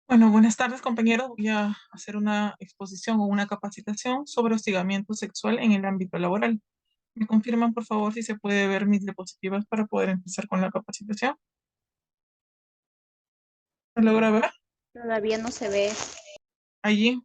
Bueno, buenas tardes, compañeros. Voy a hacer una exposición o una capacitación sobre hostigamiento sexual en el ámbito laboral. ¿Me confirman, por favor, si se puede ver mis diapositivas para poder empezar con la capacitación? ¿Se logra ver? Todavía no se ve. Allí.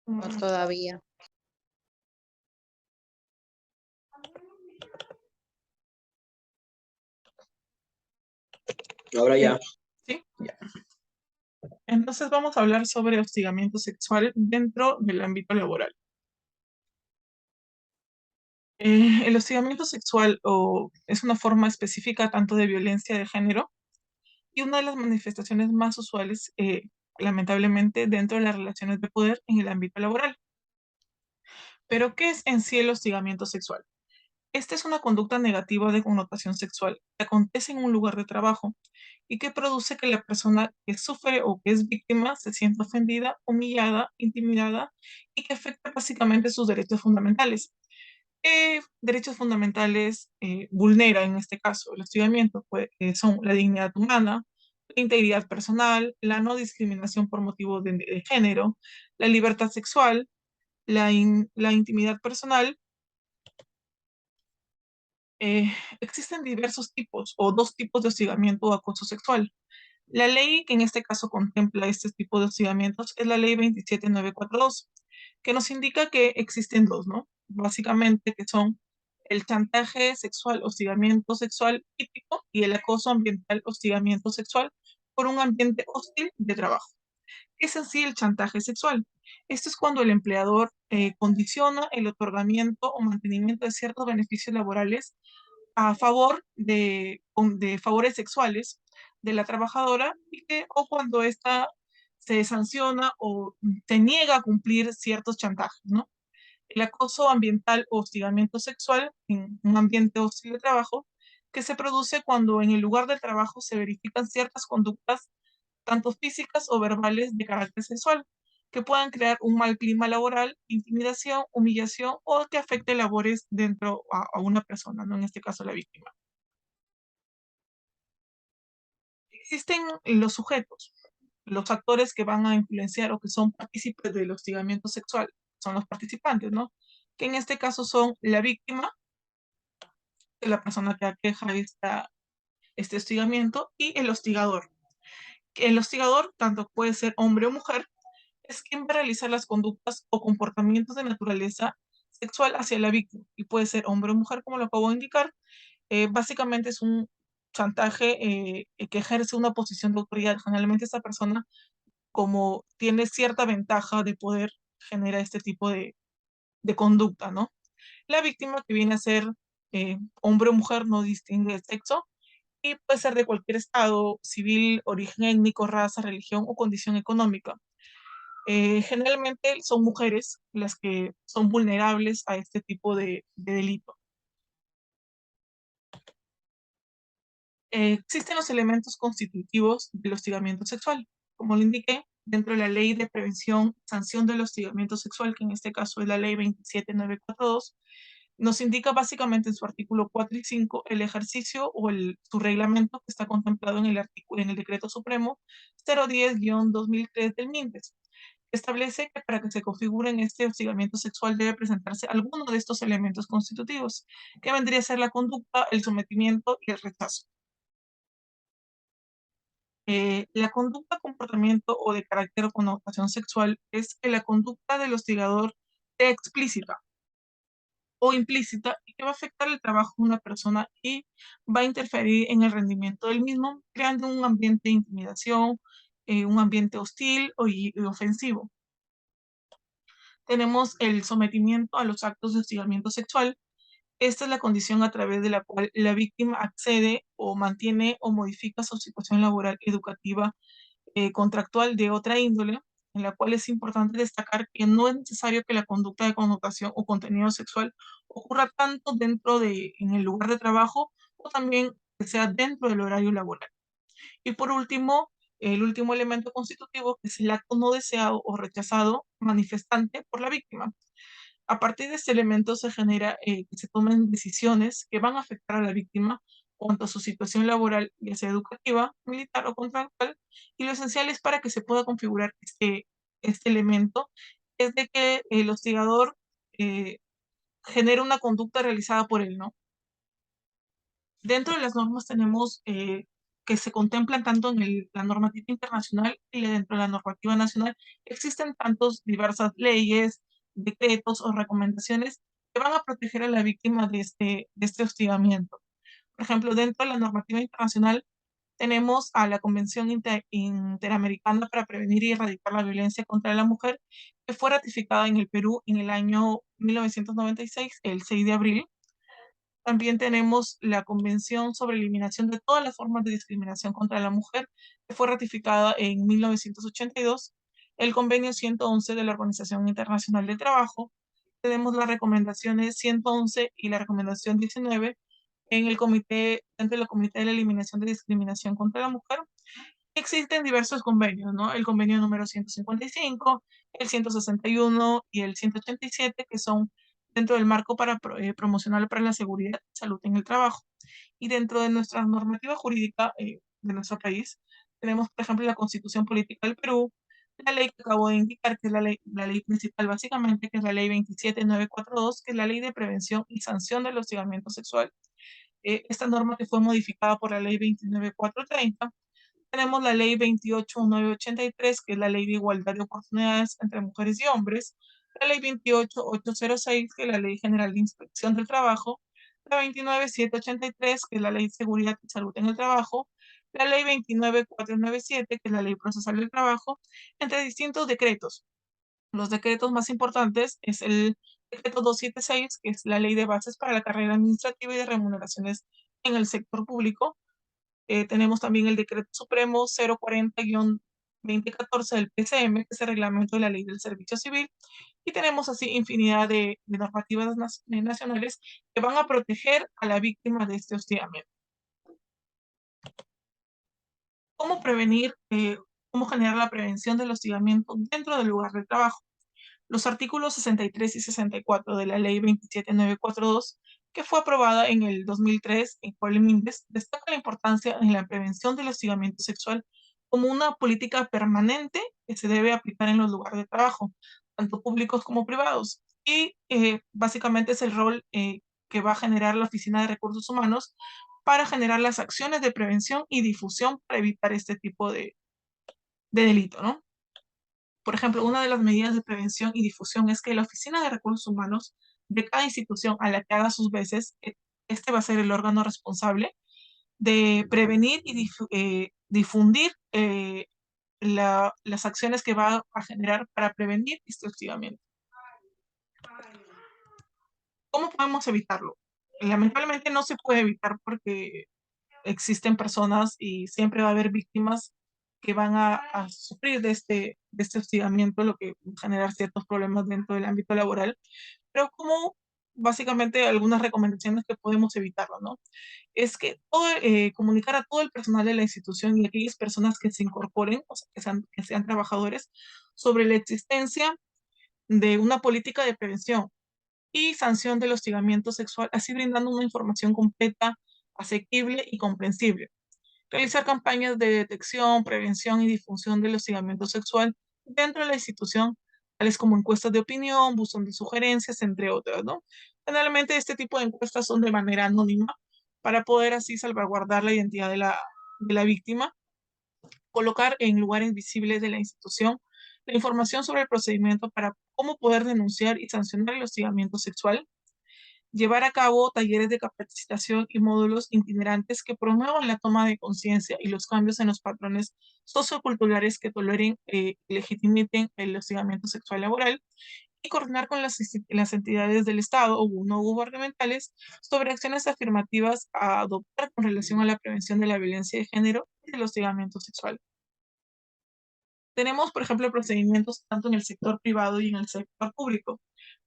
No todavía. Ahora Eh, ya. ¿Sí? Ya. Entonces vamos a hablar sobre hostigamiento sexual dentro del ámbito laboral. El hostigamiento sexual es una forma específica tanto de violencia de género y una de las manifestaciones más usuales, lamentablemente, dentro de las relaciones de poder en el ámbito laboral. Pero, ¿qué es en sí el hostigamiento sexual? Esta es una conducta negativa de connotación sexual que acontece en un lugar de trabajo y que produce que la persona que sufre o que es víctima se sienta ofendida, humillada, intimidada y que afecta básicamente sus derechos fundamentales. ¿Qué derechos fundamentales vulnera en este caso el hostigamiento? Pues, son la dignidad humana, la integridad personal, la no discriminación por motivo de género, la libertad sexual, la intimidad personal. eh, Existen diversos tipos o dos tipos de hostigamiento o acoso sexual. La ley que en este caso contempla este tipo de hostigamientos es la ley 27942, que nos indica que existen dos, ¿no? Básicamente que son el chantaje sexual, hostigamiento sexual típico y el acoso ambiental, hostigamiento sexual por un ambiente hostil de trabajo. Es en sí el chantaje sexual. Esto es cuando el empleador condiciona el otorgamiento o mantenimiento de ciertos beneficios laborales a favor de favores sexuales de la trabajadora o cuando ésta se sanciona o se niega a cumplir ciertos chantajes, ¿no? El acoso ambiental o hostigamiento sexual en un ambiente hostil de trabajo que se produce cuando en el lugar del trabajo se verifican ciertas conductas, tanto físicas o verbales, de carácter sexual, que puedan crear un mal clima laboral, intimidación, humillación o que afecte labores dentro a una persona, ¿no? En este caso la víctima. Existen los sujetos, los actores que van a influenciar o que son partícipes del hostigamiento sexual, son los participantes, ¿no? Que en este caso son la víctima, que es la persona que aqueja este hostigamiento, y el hostigador. Que el hostigador, tanto puede ser hombre o mujer, es quien va a realizar las conductas o comportamientos de naturaleza sexual hacia la víctima, y puede ser hombre o mujer, como lo acabo de indicar. Básicamente es un chantaje que ejerce una posición de autoridad. Generalmente esta persona, como tiene cierta ventaja de poder, genera este tipo de conducta, ¿no? La víctima, que viene a ser hombre o mujer, no distingue el sexo y puede ser de cualquier estado civil, origen étnico, raza, religión o condición económica. Generalmente son mujeres las que son vulnerables a este tipo de delito. Existen los elementos constitutivos del hostigamiento sexual. Como lo indiqué, dentro de la Ley de Prevención y Sanción del Hostigamiento Sexual, que en este caso es la Ley 27942, nos indica básicamente en su artículo 4 y 5 el ejercicio o su reglamento que está contemplado en el Decreto Supremo 010-2003 del MINTES. Establece que para que se configure en este hostigamiento sexual debe presentarse alguno de estos elementos constitutivos, que vendría a ser la conducta, el sometimiento y el rechazo. La conducta, comportamiento o de carácter o connotación sexual es que la conducta del hostigador sea explícita o implícita y que va a afectar el trabajo de una persona y va a interferir en el rendimiento del mismo, creando un ambiente de intimidación, un ambiente hostil y ofensivo. Tenemos el sometimiento a los actos de hostigamiento sexual. Esta es la condición a través de la cual la víctima accede o mantiene o modifica su situación laboral, educativa, contractual de otra índole, en la cual es importante destacar que no es necesario que la conducta de connotación o contenido sexual ocurra tanto en el lugar de trabajo o también que sea dentro del horario laboral. Y por último, el último elemento constitutivo, que es el acto no deseado o rechazado manifestante por la víctima. A partir de este elemento se genera que se tomen decisiones que van a afectar a la víctima cuanto a su situación laboral, ya sea educativa, militar o contractual, y lo esencial es para que se pueda configurar este elemento, es de que el hostigador eh, genere una conducta realizada por él, ¿no? Dentro de las normas tenemos que se contemplan tanto en la normativa internacional y dentro de la normativa nacional. Existen tantos diversas leyes, decretos o recomendaciones que van a proteger a la víctima de este hostigamiento. Por ejemplo, dentro de la normativa internacional tenemos a la Convención Interamericana para Prevenir y Erradicar la Violencia contra la Mujer, que fue ratificada en el Perú en el año 1996, el 6 de abril. También tenemos la Convención sobre Eliminación de todas las formas de discriminación contra la mujer, que fue ratificada en 1982, el Convenio 111 de la Organización Internacional del Trabajo. Tenemos las recomendaciones 111 y la recomendación 19 en el comité, dentro del Comité de la Eliminación de Discriminación contra la Mujer. Existen diversos convenios, ¿no? El convenio número 155, el 161 y el 187, que son dentro del marco para promocionar para la seguridad y salud en el trabajo. Y dentro de nuestra normativa jurídica de nuestro país, tenemos, por ejemplo, la Constitución Política del Perú, la ley que acabo de indicar, que es la ley principal básicamente, que es la ley 27942, que es la ley de prevención y sanción del hostigamiento sexual. Esta norma que fue modificada por la ley 29430. Tenemos la ley 28983, que es la ley de igualdad de oportunidades entre mujeres y hombres, la ley 28806, que es la ley general de inspección del trabajo, la 29783, que es la ley de seguridad y salud en el trabajo, la ley 29497, que es la ley procesal del trabajo, entre distintos decretos. Los decretos más importantes es el decreto 276, que es la ley de bases para la carrera administrativa y de remuneraciones en el sector público. Tenemos también el decreto supremo 040-2014 del PCM, que es el reglamento de la ley del servicio civil, y tenemos así infinidad de normativas nacionales que van a proteger a la víctima de este hostigamiento. ¿Cómo prevenir, cómo generar la prevención del hostigamiento dentro del lugar de trabajo? Los artículos 63 y 64 de la ley 27942, que fue aprobada en el 2003 por el MINDES, destaca la importancia en la prevención del hostigamiento sexual como una política permanente que se debe aplicar en los lugares de trabajo, tanto públicos como privados. Y básicamente es el rol que va a generar la Oficina de Recursos Humanos para generar las acciones de prevención y difusión para evitar este tipo de delito, ¿no? Por ejemplo, una de las medidas de prevención y difusión es que la Oficina de Recursos Humanos de cada institución a la que haga sus veces, este va a ser el órgano responsable de prevenir y difundir las acciones que va a generar para prevenir este hostigamiento. ¿Cómo podemos evitarlo? Lamentablemente no se puede evitar porque existen personas y siempre va a haber víctimas que van a sufrir de este hostigamiento, lo que va a generar ciertos problemas dentro del ámbito laboral, pero como básicamente algunas recomendaciones que podemos evitarlo, ¿no? Es que comunicar a todo el personal de la institución y aquellas personas que se incorporen, o sea, que sean trabajadores, sobre la existencia de una política de prevención y sanción del hostigamiento sexual, así brindando una información completa, asequible y comprensible. Realizar campañas de detección, prevención y difusión del hostigamiento sexual dentro de la institución, tales como encuestas de opinión, buzón de sugerencias, entre otras, ¿no? Generalmente este tipo de encuestas son de manera anónima para poder así salvaguardar la identidad de la víctima, colocar en lugares visibles de la institución la información sobre el procedimiento para cómo poder denunciar y sancionar el hostigamiento sexual, llevar a cabo talleres de capacitación y módulos itinerantes que promuevan la toma de conciencia y los cambios en los patrones socioculturales que toleren y legitimen el hostigamiento sexual laboral, y coordinar con las entidades del Estado o no gubernamentales sobre acciones afirmativas a adoptar con relación a la prevención de la violencia de género y del hostigamiento sexual. Tenemos, por ejemplo, procedimientos tanto en el sector privado y en el sector público.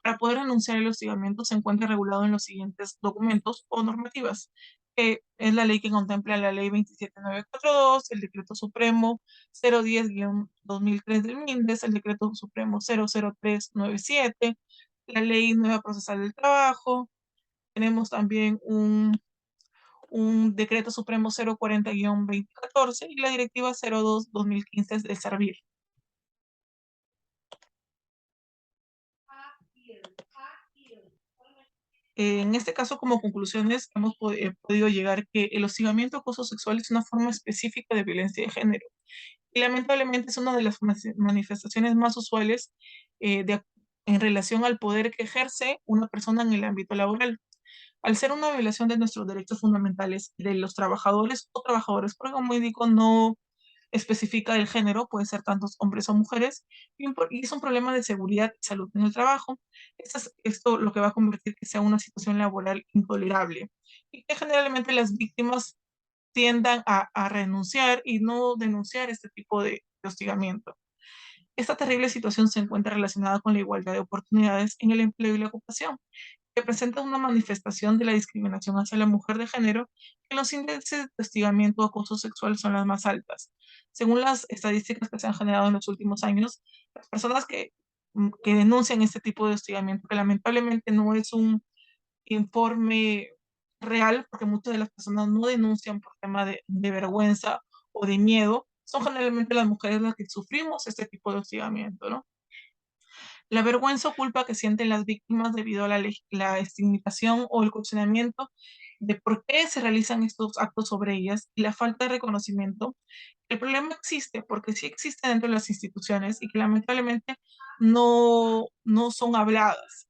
Para poder denunciar el hostigamiento se encuentra regulado en los siguientes documentos o normativas, que es la ley que contempla la ley 27942, el decreto supremo 010-2003 del MINDES, el decreto supremo 00397, la ley nueva procesal del trabajo. Tenemos también un decreto supremo 040-2014 y la directiva 02-2015 del SERVIR. En este caso, como conclusiones, hemos podido llegar que el hostigamiento o acoso sexual es una forma específica de violencia de género y lamentablemente es una de las manifestaciones más usuales en relación al poder que ejerce una persona en el ámbito laboral. Al ser una violación de nuestros derechos fundamentales de los trabajadores o trabajadores, porque como indico, no especifica el género, puede ser tantos hombres o mujeres, y es un problema de seguridad y salud en el trabajo. Esto lo que va a convertir que sea una situación laboral intolerable y que generalmente las víctimas tiendan a renunciar y no denunciar este tipo de hostigamiento. Esta terrible situación se encuentra relacionada con la igualdad de oportunidades en el empleo y la ocupación, que presenta una manifestación de la discriminación hacia la mujer de género, que los índices de hostigamiento o acoso sexual son las más altas. Según las estadísticas que se han generado en los últimos años, las personas que denuncian este tipo de hostigamiento, que lamentablemente no es un informe real, porque muchas de las personas no denuncian por tema de vergüenza o de miedo, son generalmente las mujeres las que sufrimos este tipo de hostigamiento, ¿no? La vergüenza o culpa que sienten las víctimas debido a la estigmatización o el cuestionamiento de por qué se realizan estos actos sobre ellas y la falta de reconocimiento. El problema existe porque sí existe dentro de las instituciones y que lamentablemente no son habladas.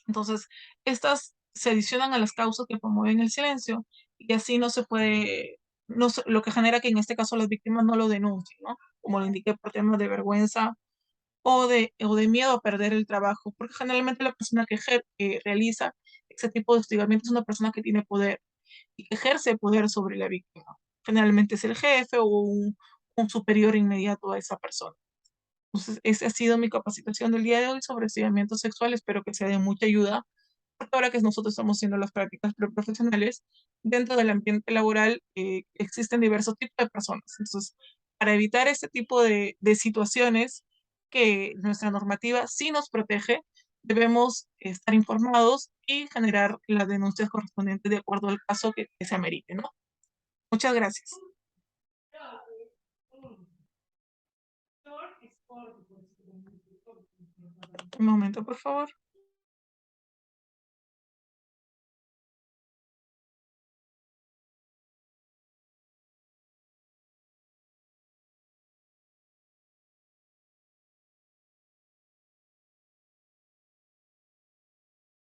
Entonces, estas se adicionan a las causas que promueven el silencio y así no se puede, lo que genera que en este caso las víctimas no lo denuncien, ¿no? Como lo indiqué, por temas de vergüenza o de miedo a perder el trabajo, porque generalmente la persona que realiza ese tipo de hostigamiento es una persona que tiene poder y que ejerce poder sobre la víctima. Generalmente es el jefe o un superior inmediato a esa persona. Entonces, esa ha sido mi capacitación del día de hoy sobre hostigamiento sexual. Espero que sea de mucha ayuda, porque ahora que nosotros estamos haciendo las prácticas preprofesionales, dentro del ambiente laboral existen diversos tipos de personas. Entonces, para evitar este tipo de situaciones que nuestra normativa sí nos protege, debemos estar informados y generar las denuncias correspondientes de acuerdo al caso que se amerite, ¿no? Muchas gracias. Un momento, por favor.